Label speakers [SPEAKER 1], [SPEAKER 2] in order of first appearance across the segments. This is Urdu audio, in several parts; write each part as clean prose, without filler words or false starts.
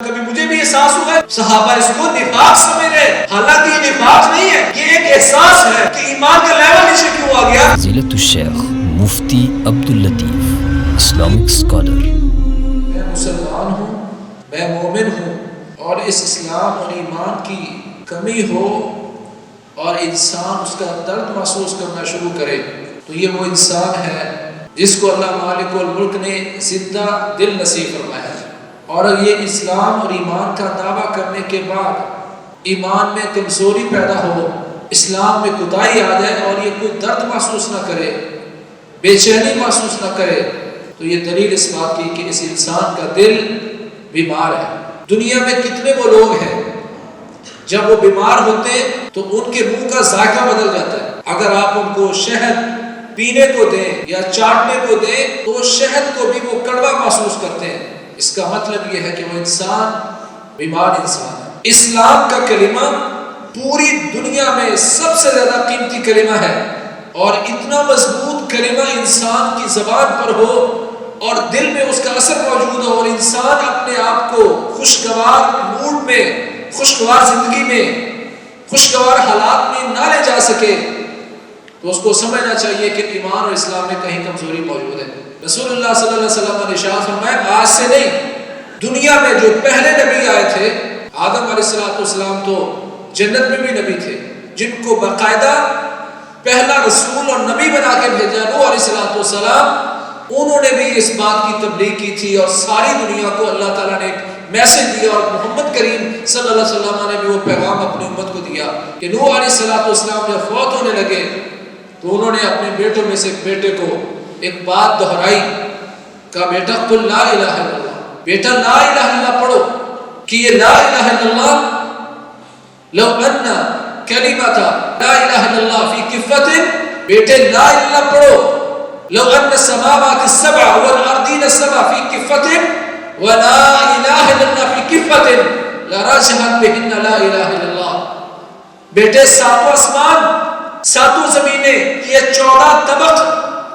[SPEAKER 1] کبھی مجھے بھی احساس ہوا ہے صحابہ اس کو نفاق سمجھ رہے ہیں، حالانکہ یہ نفاق نہیں ہے، یہ ایک احساس ہے کہ ایمان کا لیول نیچے کیوں آ گیا۔
[SPEAKER 2] فضیلت الشیخ مفتی عبداللطیف، اسلامک اسکالر۔
[SPEAKER 1] میں مسلمان ہوں، میں مومن ہوں، اور اس اسلام اور ایمان کی کمی ہو اور انسان اس کا درد محسوس کرنا شروع کرے تو یہ وہ انسان ہے جس کو اللہ مالک الملک نے زندہ دل نصیب فرمایا ہے۔ اور یہ اسلام اور ایمان کا دعویٰ کرنے کے بعد ایمان میں کمزوری پیدا ہو، اسلام میں کوتاہی آ جائے اور یہ کوئی درد محسوس نہ کرے، بے چینی محسوس نہ کرے، تو یہ دلیل اس بات کی کہ اس انسان کا دل بیمار ہے۔ دنیا میں کتنے وہ لوگ ہیں جب وہ بیمار ہوتے تو ان کے منہ کا ذائقہ بدل جاتا ہے۔ اگر آپ ان کو شہد پینے کو دیں یا چاٹنے کو دیں تو وہ شہد کو بھی وہ کڑوا محسوس کرتے ہیں۔ اس کا مطلب یہ ہے کہ وہ انسان بیمار انسان ہے۔ اسلام کا کلمہ پوری دنیا میں سب سے زیادہ قیمتی کلمہ ہے، اور اتنا مضبوط کلمہ انسان کی زبان پر ہو اور دل میں اس کا اثر موجود ہو، اور انسان اپنے آپ کو خوشگوار موڈ میں، خوشگوار زندگی میں، خوشگوار حالات میں نہ لے جا سکے تو اس کو سمجھنا چاہیے کہ ایمان اور اسلام میں کہیں کمزوری موجود ہے۔ رسول اللہ صلی اللہ علیہ وسلم نے ارشاد فرمایا، آج سے نہیں، دنیا میں جو پہلے نبی آئے تھے، آدم علیہ السلام تو جنت میں بھی نبی تھے، جن کو باقاعدہ پہلا رسول اور نبی بنا کے بھیجا نوح علیہ السلام، انہوں نے بھی اس بات کی تبلیغ کی تھی اور ساری دنیا کو اللہ تعالیٰ نے میسج دیا، اور محمد کریم صلی اللہ علیہ وسلم نے بھی وہ پیغام اپنی امت کو دیا کہ نوح علیہ السلام جب فوت ہونے لگے تو انہوں نے اپنے بیٹوں میں سے ایک بیٹے کو ایک بات دہرائی، کہا بیٹا قل لا الہ الا اللہ، بیٹا لا الہ الا اللہ پڑھو، کہ یہ لا الہ الا اللہ لو ان کلمۃ لا الہ الا اللہ فی کفۃ، بیٹے لا الہ الا اللہ پڑھو، لو ان السماوات السبع والارضین السبع فی کفۃ ولا الہ الا اللہ فی کفۃ لرجحت بہن لا الہ الا اللہ، بیٹے ساتوں آسمان، ساتوں زمینیں، یہ 14 طبق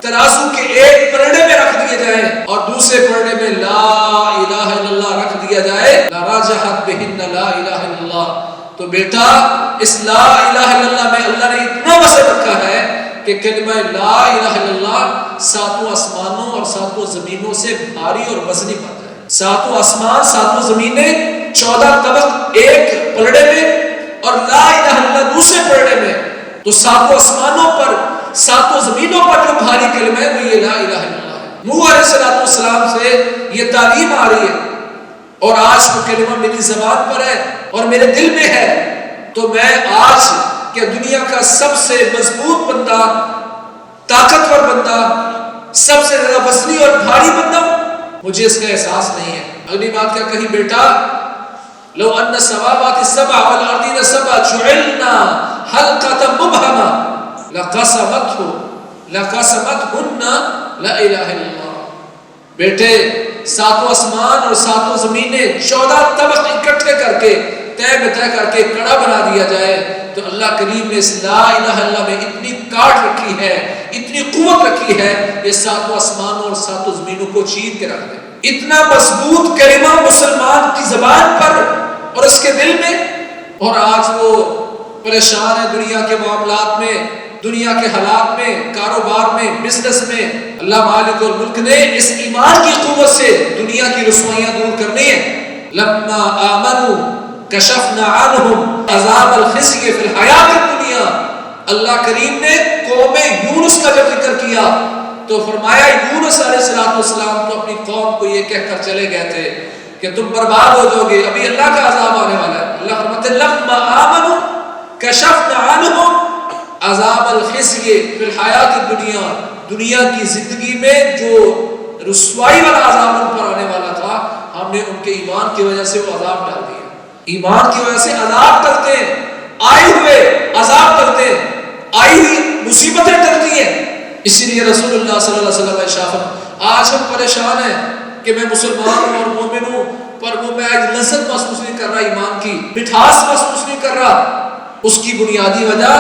[SPEAKER 1] ترازو کے ایک پلڑے میں رکھ دیے جائیں اور دوسرے پلڑے میں لا الہ الا اللہ رکھ دیا جائے، لرجحت بہن لا الہ الا اللہ، تو بیٹا اس لا الہ الا اللہ میں اللہ نے اتنا وزن رکھا ہے کہ کلمہ لا الہ الا اللہ ساتوں آسمانوں اور ساتوں زمینوں سے بھاری اور وزنی بن جائے۔ ساتوں آسمان، ساتوں زمینیں، 14 طبق ایک پلڑے میں اور لا الہ الا اللہ دوسرے پلڑے میں، تو ساتوں آسمانوں پر، ساتوں زمینوں پر جو بھاری کلمہ ہے وہ یہ لا الہ الا اللہ ہے۔ نوح علیہ السلام سے یہ تعلیم آ رہی ہے، اور آج وہ کلمہ میری زبان پر ہے اور میرے دل میں ہے، تو میں آج کہ دنیا کا سب سے مضبوط بندہ، طاقتور بندہ، سب سے زیادہ وزنی اور بھاری بندہ، مجھے اس کا احساس نہیں ہے۔ اگلی بات کیا کہی، بیٹا لو ان السماوات السبع والارضین السبع جعلنا حلقۃ مبہمہ لقسمتہن لا الہ الا اللہ، بیٹے ساتوں آسمان اور ساتوں زمینیں 14 طبق اکٹھے کر کے طے میں طے کر کے کڑا بنا دیا جائے تو اللہ کریم نے اس لا الہ الا اللہ میں اتنی کاٹ رکھی ہے، اتنی قوت رکھی ہے، یہ ساتوں آسمانوں اور ساتوں زمینوں کو چیر کے رکھ دے۔ اتنا مضبوط کلمہ مسلمان کی زبان پر اور اس کے دل میں، اور آج وہ پریشان ہے دنیا کے معاملات میں، دنیا کے حالات میں، کاروبار میں، بزنس میں۔ اللہ مالک الملک نے اس ایمان کی قوت سے دنیا کی رسوائیاں دور کرنی ہے۔ لما آمنوا کشفنا عنہم عذاب الخزي فی الحیات الدنیا، اللہ کریم نے قوم یونس کا جب ذکر کیا تو فرمایا یونس علیہ السلام تو اپنی قوم کو یہ کہہ کر چلے گئے تھے کہ تم برباد ہو جاؤ گے، ابھی اللہ کا عذاب آنے والا ہے۔ اللہ فرماتے ہیں لما آمنوا کشفنا عنہم عذاب الخزي فی الحیات الدنیا، دنیا کی زندگی میں جو رسوائی والا عذاب ان پر آنے والا تھا، ہم نے ان کے ایمان کی وجہ سے وہ عذاب ڈال دیا۔ ایمان کی وجہ سے عذاب ٹلتے ہیں، آئے ہوئے عذاب ٹلتے ہیں، آئی ہوئی مصیبتیں ٹلتی ہیں۔ اسی لیے رسول اللہ صلی اللہ علیہ وسلم ارشاد، آج ہم پریشان ہیں کہ میں مسلمان ہوں اور مومن ہوں، پر وہ میں آج لذت محسوس نہیں کر رہا، ایمان کی مٹھاس محسوس نہیں کر رہا۔ اس کی بنیادی وجہ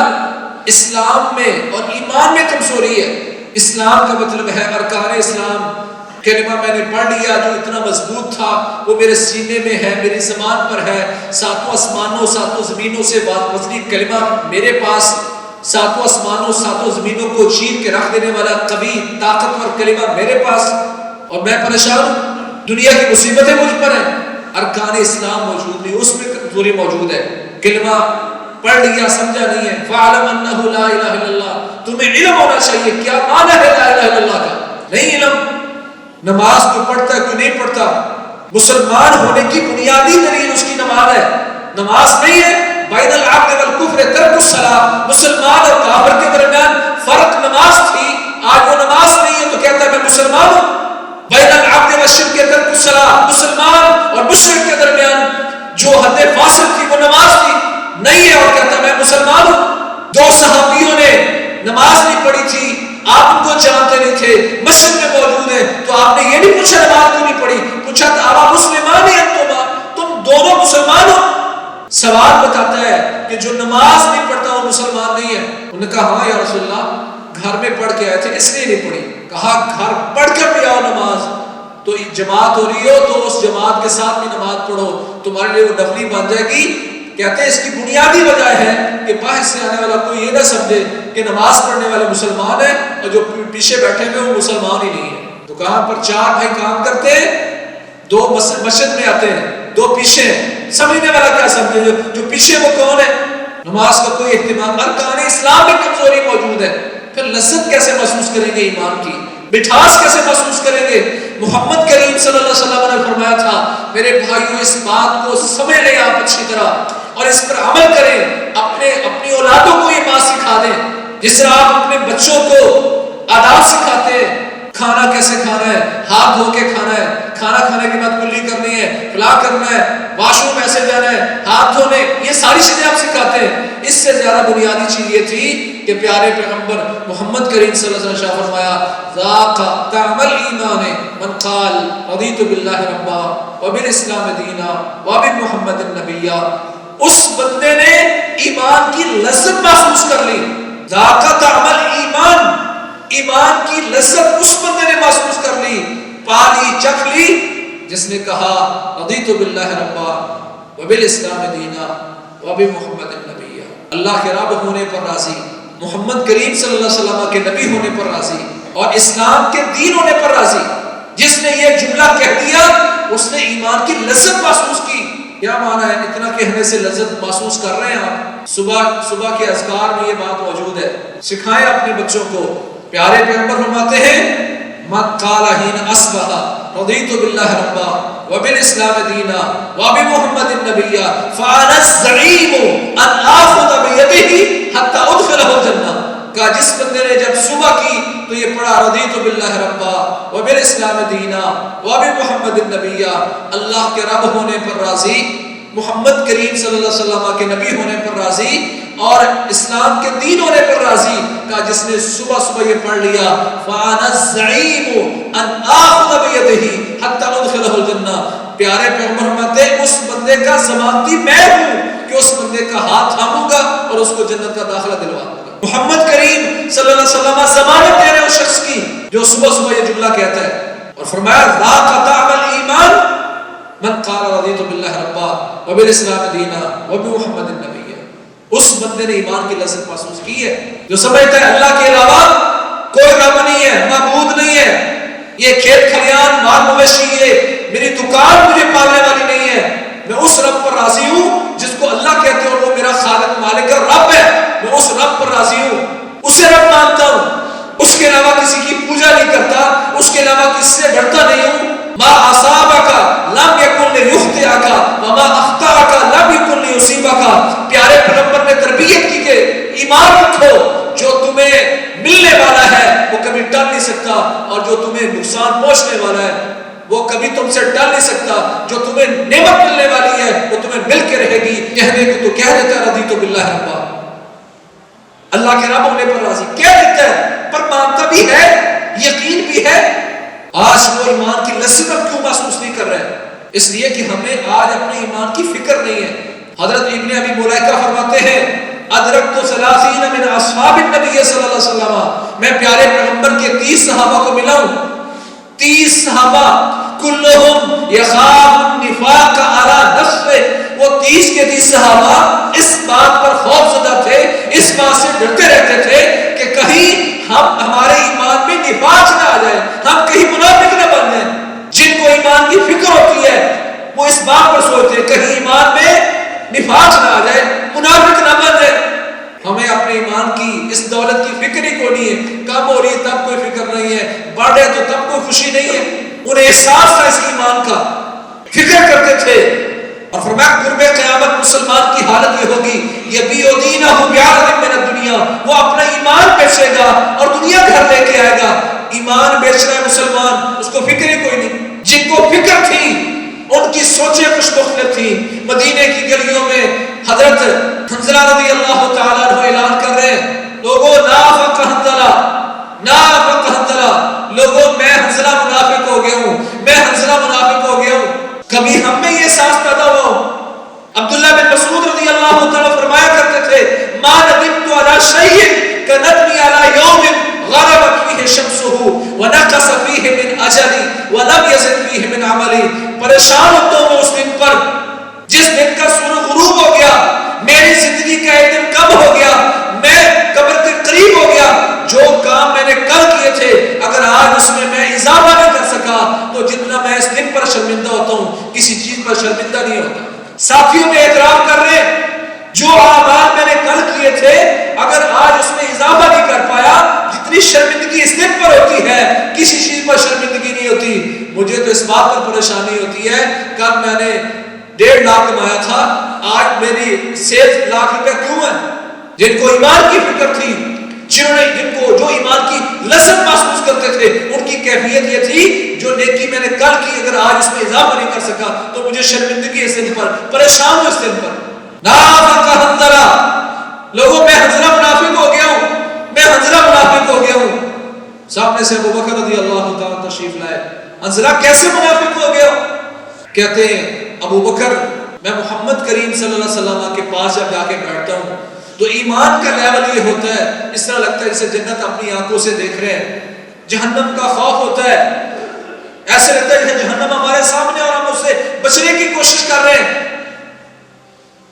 [SPEAKER 1] اسلام میں اور ایمان میں کمزوری ہے۔ اسلام کا مطلب ہے ارکان اسلام، کلمہ میں نے پڑھ لیا جو اتنا مضبوط تھا وہ میرے سینے میں ہے، میری زبان پر ہے، ساتوں آسمانوں ساتوں زمینوں سے وزنی کلمہ میرے پاس، ساتوں آسمانوں ساتوں زمینوں کو چیر کے رکھ دینے والا قوی طاقتور کلمہ میرے پاس، اور میں پریشان ہوں، دنیا کی مصیبتیں مجھ پر ہیں، ارکان اسلام موجود نہیں، اس میں کمزوری موجود ہے، کلمہ پڑھ لیا سمجھا نہیں ہے۔ فَعْلَمْ أَنَّهُ لَا إِلَهَ إِلَّا اللَّهُ، تمہیں علم ہونا چاہیے کیا معنی ہے لا الہ الا اللہ کا، نہیں علم۔ نماز کو پڑھتا ہے کوئی نہیں پڑھتا، مسلمان ہونے کی بنیادی دلیل اس کی نماز ہے، نماز نہیں ہے۔ بین العبد والکفر ترک الصلاۃ، مسلمان اور کافر کے درمیان فرق نماز تھی، آج وہ نماز نہیں ہے تو کہتا ہے میں مسلمان ہوں۔ بین العبد والشرک ترک الصلاۃ، مسلمان اور مشرک کے درمیان جو حد فاصل تھی وہ نماز تھی، نہیں ہے اور کہتا میں مسلمان ہوں۔ دو صحابیوں نے نماز نہیں پڑھی تھی، آپ ان کو جانتے نہیں تھے، مسجد میں موجود ہیں، تو آپ نے یہ نہیں پوچھا نماز کیوں نہیں پڑھی، پوچھا آپ مسلمان ہیں، تم دونوں مسلمان ہو۔ سوال بتاتا ہے کہ جو نماز نہیں پڑھتا وہ مسلمان نہیں ہے۔ انہوں نے کہا ہاں یا رسول اللہ گھر میں پڑھ کے آئے تھے اس لیے نہیں پڑھی۔ کہا گھر پڑھ کر بھی آؤ نماز، تو جماعت ہو رہی ہو تو اس جماعت کے ساتھ بھی نماز پڑھو، تمہارے لیے وہ نفلی بن جائے گی۔ کہتے ہیں اس کی بنیادی وجہ ہے کہ باہر سے آنے والا کوئی یہ نہ سمجھے کہ نماز پڑھنے والے مسلمان ہیں اور جو پیچھے بیٹھے ہوئے وہ مسلمان ہی نہیں ہے۔ دکان پر چار بھائی کام کرتے ہیں، دو مسجد میں آتے ہیں، دو پیچھے ہیں، سمجھنے والا کیا سمجھے جو پیچھے وہ کون ہے؟ نماز کا کوئی اہتمام، ارکان اسلام میں کمزوری موجود ہے، پھر لذت کیسے محسوس کریں گے ایمان کی، مٹھاس کیسے محسوس کریں گے؟ محمد کریم صلی اللہ علیہ وسلم نے فرمایا تھا میرے بھائیوں اس بات کو سمجھ لیں آپ اچھی طرح اور اس پر عمل کریں، اپنی اولادوں کو یہ بات سکھا دیں، جس طرح آپ اپنے بچوں کو آداب سکھاتے ہیں، کھانا کیسے کھانا ہے، ہاتھ دھو کے کھانا ہے، کھانا کھانے کے بعد کلی کرنی ہے، فلاں کرنا ہے، واش روم ایسے جانا ہے، ہاتھ دھونے، یہ ساری چیزیں آپ سکھاتے ہیں۔ اس سے زیادہ بنیادی چیز یہ تھی کہ پیارے پیغمبر محمد کریم صلی اللہ علیہ وسلم نے فرمایا ذاق طعم الایمان من قال رضیت باللہ ربا وبالاسلام دینا وبمحمد النبی، اس بندے نے ایمان کی لذت محسوس کر لی۔ ذاق طعم الایمان، ایمان کی لذت اس بندے نے محسوس کر لی، پالی چکھ لی جس نے کہا رضیت باللہ ربا وبالاسلام دینا وبمحمد النبی، اللہ کے رب ہونے پر راضی، محمد کریم صلی اللہ علیہ وسلم کے نبی ہونے پر راضی اور اسلام کے دین ہونے پر راضی۔ جس نے یہ جملہ کہہ دیا اس نے ایمان کی لذت محسوس کی۔ کیا معنی ہے؟ اتنا کہنے سے لذت محسوس کر رہے ہیں آپ؟ صبح کے اذکار میں یہ بات موجود ہے، سکھائیں اپنے بچوں کو۔ پیارے پیغمبر فرماتے ہیں من قال حين اصبح رضيت بالله ربا وبالاسلام دينا وبمحمد النبي فانا الزعيم ان اخذ بيده حتى ادخله الجنه، کہ جس بندے نے جب صبح کی تو یہ پڑھا رضیت باللہ ربا وبالاسلام دینا وبمحمد النبی، اللہ کے رب ہونے پر راضی، محمد کریم صلی اللہ علیہ وسلم کے نبی ہونے پر راضی اور اسلام کے دین ہونے پر راضی، کہ جس نے صبح یہ پڑھ لیا فانا الزعیم ان اخذ بيده حتى ادخله الجنہ، پیارے پیغمبر فرماتے ہیں اس بندے کا ضمانتی میں ہوں کہ اس بندے کا ہاتھ تھاموں گا اور اس کو جنت کا داخلہ دلوا دوں گا۔ محمد کریم صلی اللہ علیہ وسلم ضمانت دے رہے اس شخص کی جو صبح یہ جملہ کہتا ہے، اور فرمایا ذاق طعم الایمان من قال رضیت باللہ ربا وبالاسلام دینا وبمحمد النبی، اس بندے نے ایمان کی لذت محسوس کی ہے جو سمجھتا ہے اللہ کے علاوہ کوئی رب نہیں ہے، معبود نہیں ہے، یہ کھیت کھلیان مال مویشی یہ میری دکان مجھے پالنے والی نہیں ہے، میں اس رب پر راضی ہوں جس کو اللہ کہتے ہیں اور وہ میرا خالق مالک رب ہے، میں اس رب پر راضی ہوں، اسے رب مانتا ہوں، اس کے علاوہ کسی کی پوجا نہیں کرتا، اس کے علاوہ کسی سے ڈرتا نہیں ہوں۔ ما اصابک لم یکن لیخطئک وما اخطأک لم یکن لیصیبک، پیارے پیغمبر نے تربیت کی کہ ایمان رکھو، جو تمہیں ملنے والا ہے وہ کبھی ٹل نہیں سکتا اور جو تمہیں نقصان پہنچنے والا ہے وہ کبھی تم سے ٹل نہیں سکتا، جو تمہیں نعمت ملنے والی ہے وہ تمہیں مل کے رہے گی۔ کہنے کو تو کہہ دیتا ہے رضیت باللہ ربا، اللہ کے رب ہونے پر راضی کہہ دیتا ہے، پر مانتا بھی ہے، یقین بھی ہے۔ آج وہ ایمان کی لذت کیوں محسوس نہیں کر رہے؟ اس لیے کہ ہمیں آج اپنے ایمان کی فکر نہیں ہے۔ حضرت ابن ابی ملائکہ فرماتے ہیں ادرکت 30 من اصحاب النبی صلی اللہ علیہ وسلم، میں پیارے پیغمبر کے 30 صحابہ کو ملا ہوں، 30 صحابہ کلہم یخاف النفاق علی نفسہ، وہ 30 کے 30 صحابہ اس بات پر خوف زدہ تھے، اس بات سے ڈرتے رہتے تھے کہ کہیں ہمارے ایمان میں نفاق نہ آ جائے، ہم کہیں منافق نہ بن جائیں۔ جن کو ایمان کی فکر ہوتی ہے وہ اس بات پر سوچتے ہیں کہیں ایمان میں نفاق نہ آ جائے، منافق نہ بن جائے۔ ہمیں اپنے ایمان کی اس دولت کی فکر ہی کوئی نہیں ہے، کم ہو رہی ہے تب کوئی فکر نہیں ہے، بڑھ رہے تو تب کوئی خوشی نہیں ہے۔ انہیں احساس تھا اس ایمان کا، فکر کرتے تھے۔ اور فرمایا قرب قیامت مسلمان کی حالت یہ ہوگی یبیع دینہ بعرض من الدنیا، وہ اپنا ایمان بیچے گا اور دنیا گھر لے کے آئے گا۔ ایمان بیچ رہا ہے مسلمان، اس کو فکر ہی کوئی نہیں۔ جن کو فکر تھی ان کی سوچیں کچھ مختلف تھی۔ مدینے کی گلیوں میں حضرت حنظلہ رضی اللہ تعالیٰ عنہ اعلان کر رہے ہیں، لوگوں نافق حنظلہ، نافق حنظلہ، لوگوں میں حنظلہ منافق ہو گیا ہوں، میں حنظلہ منافق ہو گیا ہوں۔ کبھی ہم میں یہ احساس پیدا ہوا ہو؟ عبداللہ بن مسعود رضی اللہ تعالیٰ فرمایا کرتے تھے ما ندمت علی شیء کندمی علی یوم غربت فیہ شمسہ ونقص فیہ من اجلی ولم یزد فیہ من عملی۔ پریشان ہوتا ہوں اس دن پر جس دن کا سورج غروب ہو گیا، میری زندگی کا ایک دن کم ہو گیا، میں قبر کے قریب ہو گیا۔ جو کام میں نے کل کیے تھے اگر آج اس میں اضافہ نہیں کر سکا تو جتنا میں اس دن پر شرمندہ ہوتا ہوں کسی چیز پر شرمندہ نہیں ہوتا۔ ساتھیوں میں اعتراف کر رہے ہیں جو اعمال میں نے کل کیے تھے اگر آج اس میں اضافہ نہیں کر پایا، جتنی شرمندگی اس دن پر ہوتی ہے کسی چیز پر شرمندگی نہیں ہوتی۔ مجھے تو اس بات پر پریشانی ہوتی ہے کل میں نے 1.5 لاکھ کمایا تھا، آج میری 1.5 لاکھ روپے کیوں ہے؟ جن کو ایمان کی فکر تھی، جن کو جو ایمان کی لذت محسوس کرتے تھے، ان کی کیفیت یہ تھی جو نیکی میں نے کل کی اگر آج اس میں اضافہ نہیں کر سکا تو مجھے شرمندگی اس دن پر، پریشان ہوں اس دن پر۔ نافق حنظلہ، لوگوں میں حنظلہ منافق ہو گیا ہوں، میں حنظلہ منافق ہو گیا ہوں۔ سامنے سے ابوبکر رضی اللہ تعالیٰ تشریف لائے، حنظلہ کیسے منافق ہو گیا؟ کہتے ہیں ابوبکر میں محمد کریم صلی اللہ علیہ وسلم کے پاس جب جا کے بیٹھتا ہوں تو ایمان کا لیول یہ ہوتا ہے اس طرح لگتا ہے جیسے جنت اپنی آنکھوں سے دیکھ رہے ہیں، جہنم کا خوف ہوتا ہے، ایسے لگتا ہے جیسے جہنم ہمارے سامنے اور ہم اس سے بچنے کی کوشش کر رہے ہیں۔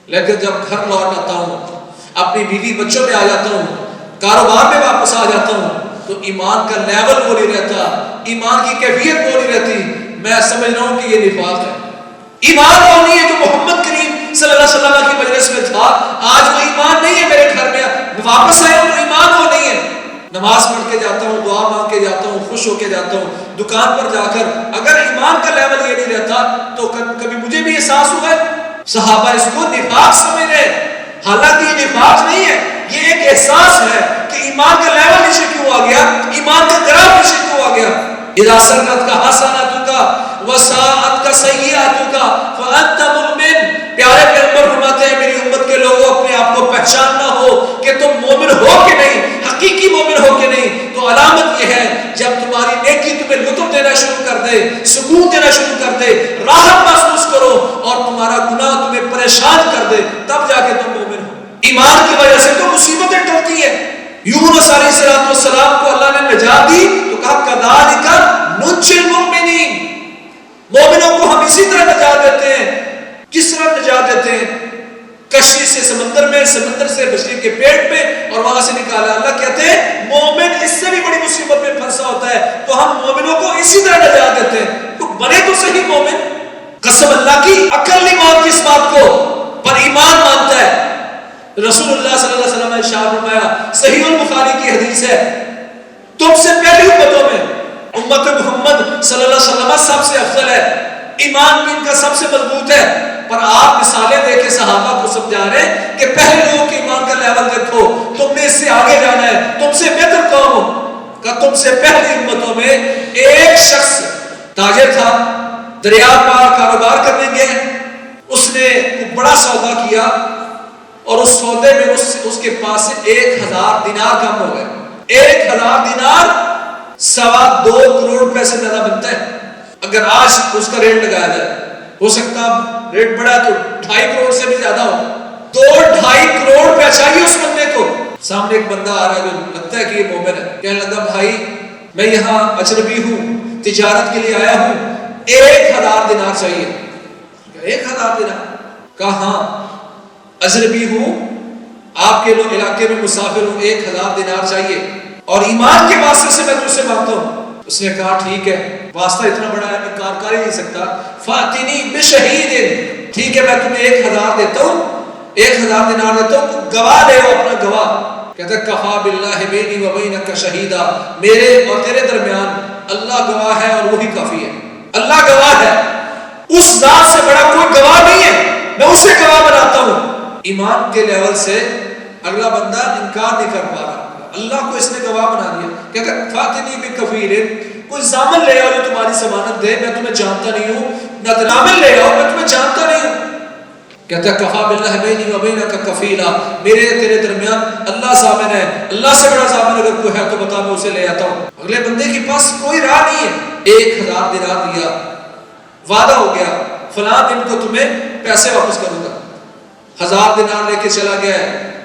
[SPEAKER 1] لیکن جب گھر لوٹ آتا ہوں، اپنی بیوی بچوں میں آ جاتا ہوں، کاروبار میں واپس آ جاتا ہوں تو ایمان کا لیول وہ نہیں رہتا، ایمان کی کیفیت وہ نہیں رہتی، میں سمجھ رہا ہوں کہ یہ نفاق ہے۔ ایمان وہ نہیں ہے جو محمد کریم صلی اللہ علیہ وسلم کی مجلس میں تھا، آج وہ ایمان نہیں ہے میرے گھر میں واپس آیا ہوں تو ایمان وہ نہیں ہے۔ نماز پڑھ کے جاتا ہوں، دعا مانگ کے جاتا ہوں، خوش ہو کے جاتا ہوں، دکان پر جا کر اگر ایمان کا لیول یہ نہیں رہتا تو کبھی مجھے بھی احساس ہوا ہے۔ صحابہ اس کو نفاق سمجھ رہے ہیں، حالانکہ یہ نفاق نہیں ہے، یہ ایک احساس ہے کہ ایمان کا لیول نیچے کیوں آ گیا، ایمان کا گراف نیچے کیوں آ گیا۔ اذا سرت کا حسناتک وساءت کا سیئاتک فانت مؤمن۔ پیارے پیغمبر فرماتے ہیں میری امت کے لوگوں اپنے آپ کو پہچاننا ہو کہ تم مومن ہو کہ نہیں، حقیقی مومن ہو کہ نہیں، تو علامت یہ ہے جب تمہاری نیکی تمہیں لطف دینا شروع کر دے، سکون دینا شروع کر دے، راحت محسوس کرو اور تمہارا گناہ تمہیں پریشان کر دے، تب جا کے تم مومن ہو۔ ایمان کی وجہ سے تو مصیبتیں ٹلتی ہیں۔ یونس علیہ السلام کو اللہ نے نجات دی تو کہا کذالک ننجی المؤمنین، مومنوں کو ہم اسی طرح نجات دیتے ہیں۔ کس طرح نجات دیتے ہیں؟ کشتی سے سمندر میں، سمندر سے مچھلی کے پیٹ میں اور وہاں سے نکالا۔ اللہ کہتے ہیں مومن اس سے بھی بڑی مصیبت میں پھنسا ہوتا ہے تو ہم مومنوں کو اسی طرح نجات دیتے ہیں۔ تو بنے تو صحیح مومن، قسم اللہ کی عقل نہیں مانتی اس بات کو پر ایمان مانتا ہے۔ رسول اللہ صلی اللہ علیہ وسلم نے ارشاد فرمایا، صحیح البخاری کی حدیث ہے، تم سے پہلی امتوں میں امت محمد صلی اللہ علیہ وسلم سب سے افضل ہے، ایمان بھی ان کا سب سے مضبوط ہے، پر آپ مثالیں دے کے صحابہ کو سمجھا رہے ہیں کہ پہلے لوگوں کے ایمان کا لیول دیکھو، تم نے اس سے آگے جانا ہے، تم سے بہتر قوم ہو۔ کہ تم سے پہلی امتوں میں ایک شخص تاجر تھا، دریا پار کاروبار کرنے گئے، اس نے بڑا سودا کیا اور اس سودے میں اس کے پاس سے 1000 دینار کم ہو گئے۔ 1000 دینار 2.25 کروڑ روپے سے زیادہ بنتا ہے اگر آج اس کا ریٹ لگایا جائے، ہو سکتا ریٹ بڑا تو 2.5 کروڑ سے بھی زیادہ ہو۔ 2.5 کروڑ روپے چاہیے اس بندے کو۔ سامنے ایک بندہ آ رہا ہے جو لگتا ہے کہ یہ مومن ہے، کہنے لگا بھائی میں یہاں اجنبی ہوں، تجارت کے لیے آیا ہوں, 1000 دینار چاہیے. 1000 دینار. کہا ہاں اجنبی ہوں, آپ کے لوگ علاقے میں مسافر ہوں, 1000 دینار چاہیے اور ایمان کے واسطے سے میں تجھ سے مانگتا ہوں. اس نے کہا ٹھیک ہے, واسطہ اتنا بڑا ہے انکار کر ہی نہیں سکتا. فاتنی بشہید, ٹھیک ہے میں تمہیں 1000 دیتا ہوں, 1000 دینار دیتا ہوں, گواہ لے آؤ اپنا گواہ. کہتا ہے کفا باللہ بینی و بینک شہیدا, میرے اور تیرے درمیان اللہ گواہ ہے اور وہی کافی ہے. اللہ گواہ ہے, اس ذات سے بڑا کوئی گواہ نہیں ہے, میں اسے گواہ بناتا ہوں. ایمان کے لیول سے اگلا بندہ انکار نہیں کر پا رہا, اللہ کو اس نے گواہ بنا دیا. کہتا ہے فاتنی بکفیل, کوئی ضامن لے آؤ جو تمہاری ضمانت دے, میں تمہیں جانتا نہیں ہوں. نہ ضامن لے آؤ, میں تمہیں جانتا نہیں ہوں. کہتا ہے کفا باللہ بینی و بینک کفیلا, میرے تیرے درمیان اللہ ضامن ہے, اللہ سے بڑا ضامن اگر کوئی ہے تو بتا, میں اسے لے آتا ہوں. اگلے بندے کے پاس کوئی راہ نہیں ہے. 1000 دینار دیا, وعدہ ہو گیا فلاں دن کو تمہیں پیسے واپس کروں گا. 1000 دینار لے کے چلا گیا,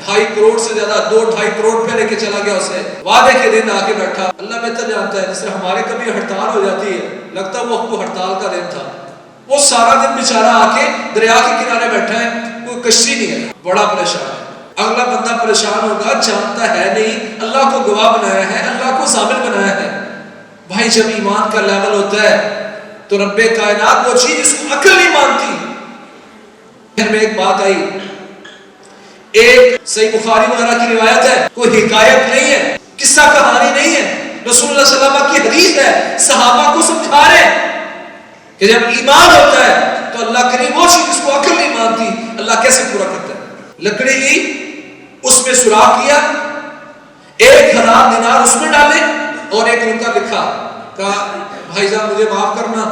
[SPEAKER 1] 2.5 کروڑ سے زیادہ 2.5 کروڑ پہ لے کے چلا گیا. اسے وعدے کے دن آ کے بیٹھا. اللہ بہتر جانتا ہے, جس طرح ہمارے کبھی ہڑتال ہو جاتی ہے, لگتا وہ ہم کو ہڑتال کا دن تھا. وہ سارا دن بیچارہ آ کے دریا کے کنارے بیٹھا ہے, کوئی کشتی نہیں ہے, بڑا پریشان ہے. اگلا بندہ پریشان ہوگا, جانتا ہے نہیں, اللہ کو گواہ بنایا ہے, اللہ کو ضامن بنایا ہے. بھائی جب ایمان کا لیول ہوتا ہے تو رب کائنات وہ چیز جس کو عقل نہیں مانتی. پھر میں ایک بات آئی, ایک صحیح بخاری وغیرہ کی روایت ہے, کوئی حکایت نہیں ہے, قصہ کہانی نہیں ہے, رسول اللہ صلی اللہ علیہ وسلم کی حدیث ہے. صحابہ کو سمجھا رہے ہیں کہ جب ایمان ہوتا ہے تو اللہ کریم وہ چیز جس کو عقل نہیں مانتی اللہ کیسے پورا کرتا ہے. لکڑی لی, اس میں سوراخ کیا, 1000 دینار اس میں ڈالے اور ایک روپیہ لکھا. کہا بھائی جان مجھے معاف کرنا,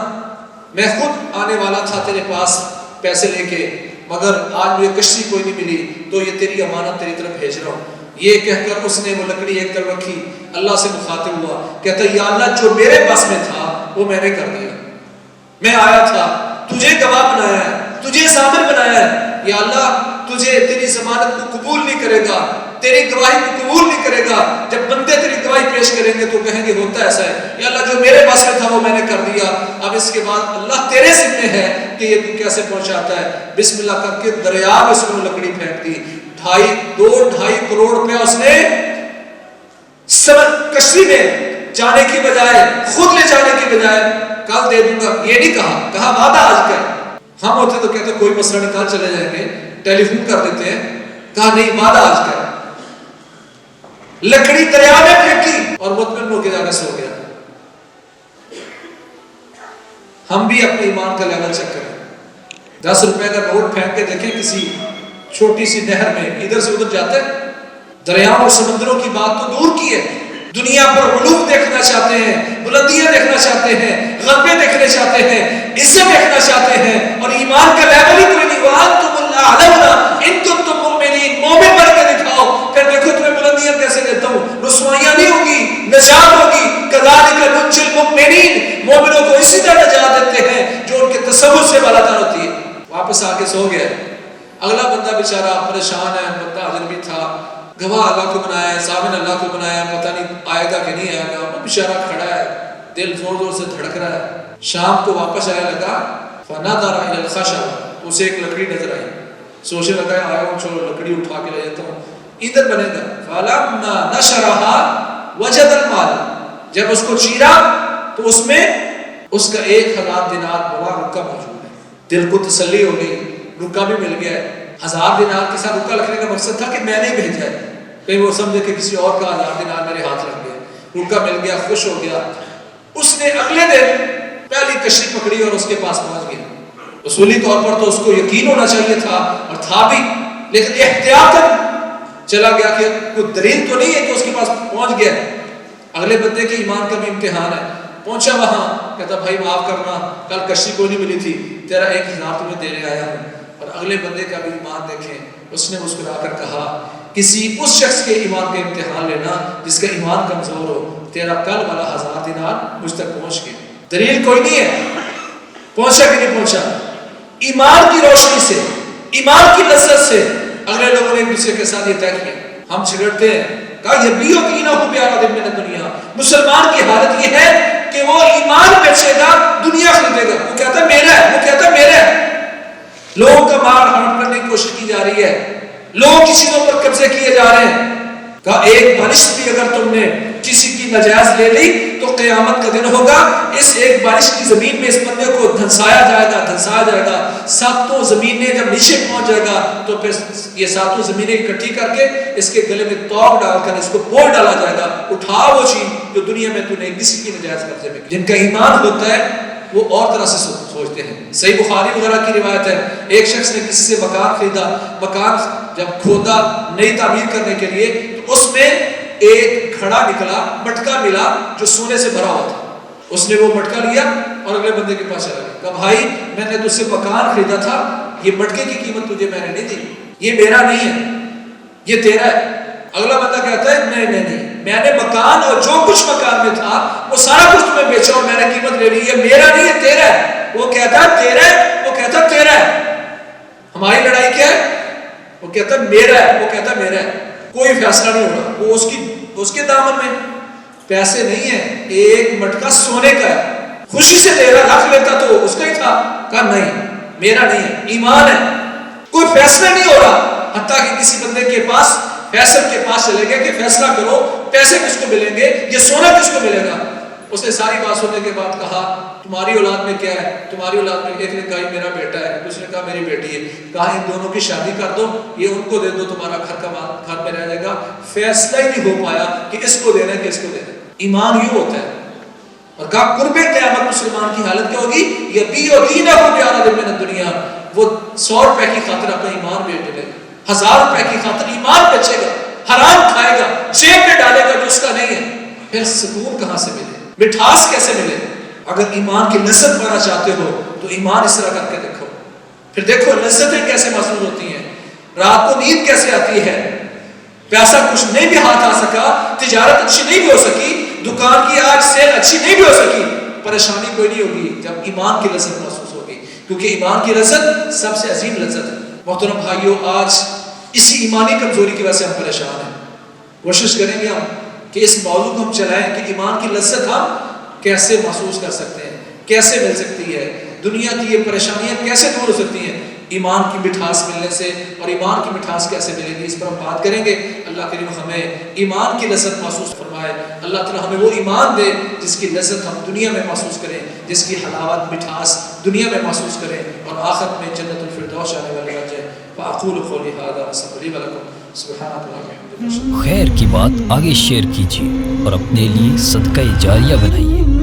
[SPEAKER 1] میں خود آنے والا تھا تیرے پاس پیسے لے کے, مگر آج مجھے کشتی کوئی نہیں ملی, تو یہ تیری امانت تیری طرف بھیج رہا ہوں. یہ کہہ کر اس نے وہ لکڑی ایک طرف رکھی, اللہ سے مخاطب ہوا, کہتا یا اللہ جو میرے پاس میں تھا وہ میں نے کر دیا. میں آیا تھا, تجھے گواہ بنایا ہے, تجھے ضامن بنایا ہے. یا اللہ تجھے تیری ضمانت کو قبول نہیں کرے گا, تیری گواہی کو قبول نہیں کرے گا. جب بندے تیری گواہی پیش کریں گے تو کہیں گے ہوتا ایسا ہے. یا اللہ جو میرے پاس میں تھا وہ میں نے کر دیا, اب اس کے بعد اللہ تیرے ذمہ ہے کہ یہ تو کیسے پہنچاتا ہے. بسم اللہ کر کے دریا میں اس نے لکڑی پھینک دی. 2.5 کروڑ روپیہ اس نے کشتی میں جانے کی بجائے, خود لے جانے کی بجائے کل دے دوں گا یہ نہیں کہا, کہا وعدہ آج کر. ہم ہوتے تو کہتے کوئی مسئلہ نہیں, کل چلے جائیں گے, ٹیلی فون کر دیتے ہیں. کہا نہیں وعدہ آج کر. لکڑی دریا میں پھینکی اور مطمئن ہو کے جا کے سو گیا. ہم بھی اپنے ایمان کا لیول چیک کریں. 10 روپے کا نوٹ پھینک کے دیکھیں کسی چھوٹی سی نہر میں, ادھر سے ادھر جاتے ہیں. دریاؤں اور سمندروں کی بات تو دور کی ہے, دنیا پر علوم دیکھنا چاہتے ہیں, بلندیاں دیکھنا چاہتے ہیں, غلبے دیکھنا چاہتے ہیں, عزت دیکھنا چاہتے ہیں, اور ایمان کا لیول ہی کوئی نہیں. وَأَنْتُمُ الْأَعْلَوْنَ إِن كُنتُم مُؤْمِنِينَ, مومن بن کے دکھاؤ, پھر دیکھو تمہیں بلندیاں کیسے دیتا ہوں. رسوائیاں نہیں ہوگی, نجات ہوگی. كَذَلِكَ نُنْجِي الْمُؤْمِنِينَ, مومنوں کو اسی طرح نجات دیتے ہیں جو ان کے تصور سے بالاتر ہوتی ہے. واپس آ کے سو گیا. اگلا بندہ بیچارہ پریشان ہے, بندہ اجنبی تھا, گواہ اللہ کو بنایا ہے, ضامن اللہ کو بنایا ہے, پتہ نہیں آئے گا کہ نہیں آئے گا. وہ بیچارہ کھڑا ہے, دل زور زور سے دھڑک رہا ہے. شام کو واپس آنے لگا, فنظر الى الخشب, اسے ایک لکڑی نظر آئی. سوچنے لگا آیا ہوں, چلو لکڑی اٹھا کے لے جاتا ہوں, ادھر بنے گا. فلما نشرها وجد المال, جب اس کو چیرا تو اس میں اس کا 1000 دینار بڑا رکا موجود ہے. دل کو تسلی ہو گئی, رکا بھی مل گیا ہے. 1000 دینار کے ساتھ رکا لکھنے کا مقصد تھا کہ میں نہیں بھیجا ہے, کہیں وہ سمجھے کہ کسی اور کا 1000 دینار میرے ہاتھ لگ گیا. رکا مل گیا, خوش ہو گیا. اس نے اگلے دن پہلی کشتی پکڑی اور اس کے پاس پہنچ گیا. اصولی طور پر تو اس کو یقین ہونا چاہیے تھا, اور تھا بھی, لیکن احتیاطاً چلا گیا کہ کوئی دلیل تو نہیں ہے کہ اس کے پاس پہنچ گیا. اگلے بندے کے ایمان کا بھی امتحان ہے. پہنچا وہاں, کہتا بھائی معاف کرنا, کل کشتی کوئی نہیں ملی تھی, تیرا 1000 تمہیں دینے آیا ہوں. اور اگلے بندے کا بھی ایمان دیکھیں, اس نے مسکرا کر کہا کسی اس شخص کے ایمان کا امتحان لینا جس کا ایمان کمزور ہو, تیرا کل والا 1000 دینار مجھ تک پہنچ گیا. دلیل کوئی نہیں ہے, پہنچا کہ نہیں پہنچا. ایمان کی روشنی سے, ایمان کی لذت سے اگلے لوگوں نے ایک دوسرے کے ساتھ یہ طے کیا. ہم جھگڑتے ہیں, کہا یہ بھی یقین ہو پیارا دن میں دنیا. مسلمان کی حالت یہ ہے کہ وہ ایمان بیچے گا دنیا خریدے گا. وہ کہتا ہے میرا ہے, وہ کہتا ہے میرا ہے. لوگوں کا مال ہڑپ کرنے کی کوشش کی جا رہی ہے, لوگوں کی چیزوں پر قبضے کیے جا رہے ہیں. کہا ایک بارش بھی اگر تم نے کسی کی ناجائز لے لی تو قیامت کا دن ہوگا, اس ایک بارش کی زمین میں اس بندے کو دھنسایا جائے گا. ساتوں زمینیں جب نیچے پہنچ جائے گا تو پھر یہ ساتوں زمینیں اکٹھی کر کے اس کے گلے میں توق ڈال کر اس کو بول ڈالا جائے گا, اٹھا وہ چیز جو دنیا میں تو نے کسی کی ناجائز قبضے میں. جن کا ایمان ہوتا ہے وہ اور طرح سے سوچتے ہیں. صحیح بخاری وغیرہ کی روایت ہے, ایک شخص نے کسی سے مکان خریدا, مکان جب کھودا نئی تعمیر کرنے کے لیے تو اس میں ایک گھڑا نکلا, مٹکا ملا جو سونے سے بھرا ہوا تھا. اس نے وہ مٹکا لیا اور اگلے بندے کے پاس چلا گیا. کہا بھائی میں نے تجھ سے مکان خریدا تھا, یہ مٹکے کی قیمت تجھے میں نے نہیں دی, یہ میرا نہیں ہے, یہ تیرا ہے. اگلا بندہ کہتا ہے نہیں, میں نے مکان اور جو کچھ مکان میں تھا وہ سارا کچھ تمہیں بیچا اور میں نے قیمت لے لی, یہ میرا نہیں ہے تیرا ہے. وہ کہتا ہے تیرا ہے, وہ کہتا ہے تیرا ہے. ہماری لڑائی کیا ہے؟ وہ کہتا ہے میرا ہے, وہ کہتا ہے میرا ہے. کوئی فیصلہ نہیں ہو رہا. وہ اس کے دامن میں پیسے نہیں ہیں, ایک مٹکا سونے کا ہے, خوشی سے دے رہا, رکھ لیتا تو اس کا ہی تھا. کہا نہیں میرا نہیں ہے, ایمان ہے. کوئی فیصلہ نہیں ہو رہا, حتیٰ کہ کسی بندے کے پاس فیصل کے پاس چلے گئے کہ فیصلہ کرو پیسے کس کو ملیں گے, یہ سونا کس کو ملے گا. اس نے ساری بات سننے کے بعد کہا تمہاری اولاد میں کیا ہے, تمہاری اولاد میں, ایک نے کہا میرا بیٹا ہے, دوسرے نے کہا میری بیٹی ہے. کہا ان دونوں کی شادی کر دو, یہ ان کو دے دو, تمہارا گھر میں رہ جائے گا. فیصلہ ہی نہیں ہو پایا کہ اس کو دینا ہے کہ اس کو دینا ہے. ایمان یوں ہوتا ہے. اور کہا قرب قیامت مسلمان کی حالت کیا ہوگی, یبیع دینہ بعرض من الدنیا, وہ 100 روپے کی خاطر اپنا ایمان بیچ دے گا, 1000 روپے کی خاطر ایمان بیچے گا, حرام کھائے گا, جیب میں ڈالے گا جو اس کا نہیں ہے. پھر سکون کہاں سے ملے, مٹھاس کیسے ملے؟ اگر ایمان کی لذت پانا چاہتے ہو تو ایمان اس طرح کر کے دیکھو. پھر دیکھو لذتیں کیسے محسوس ہوتی ہیں, رات کو نیند کیسے آتی ہے. پیسہ کچھ نہیں بھی ہاتھ آ سکا, تجارت اچھی نہیں بھی ہو سکی, دکان کی آج سیل اچھی نہیں بھی ہو سکی, پریشانی کوئی نہیں ہوگی جب ایمان کی لذت محسوس ہوگی, کیونکہ ایمان کی لذت سب سے عظیم لذت ہے. محترم بھائیوں, آج اسی ایمانی کمزوری کی وجہ سے ہم پریشان ہیں. کوشش کریں گے ہم کہ اس موضوع کو ہم چلائیں کہ ایمان کی لذت ہم کیسے محسوس کر سکتے ہیں, کیسے مل سکتی ہے, دنیا کی یہ پریشانیاں کیسے دور ہو سکتی ہیں ایمان کی مٹھاس ملنے سے, اور ایمان کی مٹھاس کیسے ملے گی, اس پر ہم بات کریں گے. اللہ کریم ہمیں ایمان کی لذت محسوس فرمائے. اللہ تعالیٰ ہمیں وہ ایمان دے جس کی لذت ہم دنیا میں محسوس کریں, جس کی حلاوت مٹھاس دنیا میں محسوس کریں, اور آخرت میں جنت الفردوس جانے والے بن جائیں. فاقول قولی ھذا واستغفر لي ولکم سبحانک اللہم وبحمدک.
[SPEAKER 2] خیر کی بات آگے شیئر کیجیے اور اپنے لیے صدقہ جاریہ بنائیے.